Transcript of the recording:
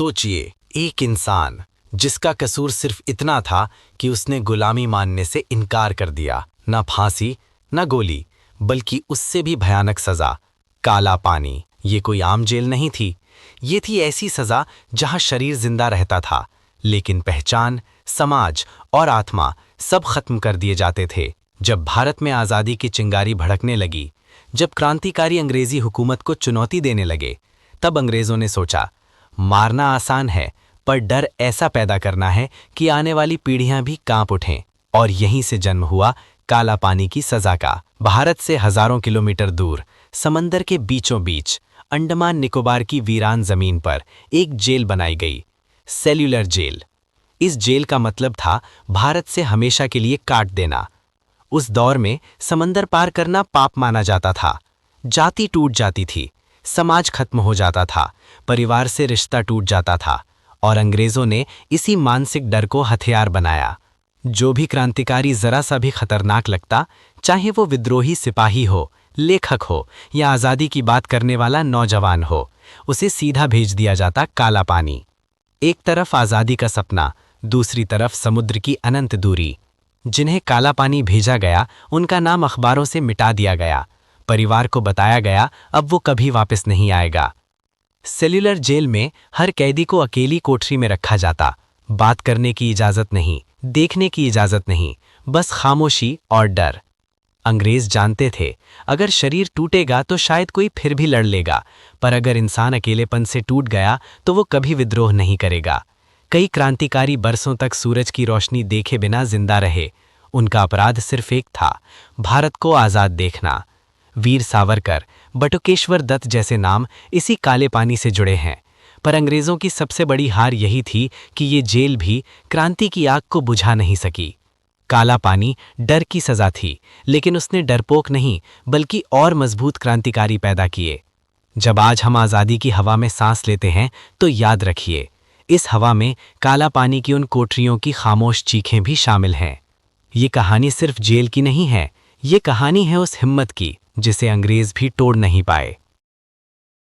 सोचिए, एक इंसान जिसका कसूर सिर्फ इतना था कि उसने गुलामी मानने से इनकार कर दिया। न फांसी, न गोली, बल्कि उससे भी भयानक सजा, काला पानी। ये कोई आम जेल नहीं थी। ये थी ऐसी सजा जहां शरीर जिंदा रहता था, लेकिन पहचान, समाज और आत्मा सब खत्म कर दिए जाते थे। जब भारत में आज़ादी की चिंगारी भड़कने लगी, जब क्रांतिकारी अंग्रेजी हुकूमत को चुनौती देने लगे, तब अंग्रेजों ने सोचा, मारना आसान है, पर डर ऐसा पैदा करना है कि आने वाली पीढ़ियां भी कांप उठें। और यहीं से जन्म हुआ काला पानी की सजा का। भारत से हजारों किलोमीटर दूर, समंदर के बीचों बीच, अंडमान निकोबार की वीरान जमीन पर एक जेल बनाई गई, सेल्यूलर जेल। इस जेल का मतलब था भारत से हमेशा के लिए काट देना। उस दौर में समंदर पार करना पाप माना जाता था। जाति टूट जाती थी, समाज खत्म हो जाता था, परिवार से रिश्ता टूट जाता था, और अंग्रेजों ने इसी मानसिक डर को हथियार बनाया। जो भी क्रांतिकारी जरा सा भी खतरनाक लगता, चाहे वो विद्रोही सिपाही हो, लेखक हो या आज़ादी की बात करने वाला नौजवान हो, उसे सीधा भेज दिया जाता काला पानी। एक तरफ आज़ादी का सपना, दूसरी तरफ समुद्र की अनंत दूरी। जिन्हें काला पानी भेजा गया, उनका नाम अखबारों से मिटा दिया गया। परिवार को बताया गया, अब वो कभी वापस नहीं आएगा। सेल्यूलर जेल में हर कैदी को अकेली कोठरी में रखा जाता। बात करने की इजाजत नहीं, देखने की इजाजत नहीं, बस खामोशी और डर। अंग्रेज जानते थे, अगर शरीर टूटेगा तो शायद कोई फिर भी लड़ लेगा, पर अगर इंसान अकेलेपन से टूट गया तो वो कभी विद्रोह नहीं करेगा। कई क्रांतिकारी बरसों तक सूरज की रोशनी देखे बिना जिंदा रहे। उनका अपराध सिर्फ एक था, भारत को आज़ाद देखना। वीर सावरकर, बटुकेश्वर दत्त जैसे नाम इसी काले पानी से जुड़े हैं। पर अंग्रेजों की सबसे बड़ी हार यही थी कि ये जेल भी क्रांति की आग को बुझा नहीं सकी। काला पानी डर की सजा थी, लेकिन उसने डरपोक नहीं बल्कि और मजबूत क्रांतिकारी पैदा किए। जब आज हम आज़ादी की हवा में सांस लेते हैं तो याद रखिए, इस हवा में काला पानी की उन कोठरियों की खामोश चीखें भी शामिल हैं। ये कहानी सिर्फ जेल की नहीं है, ये कहानी है उस हिम्मत की जिसे अंग्रेज भी तोड़ नहीं पाए।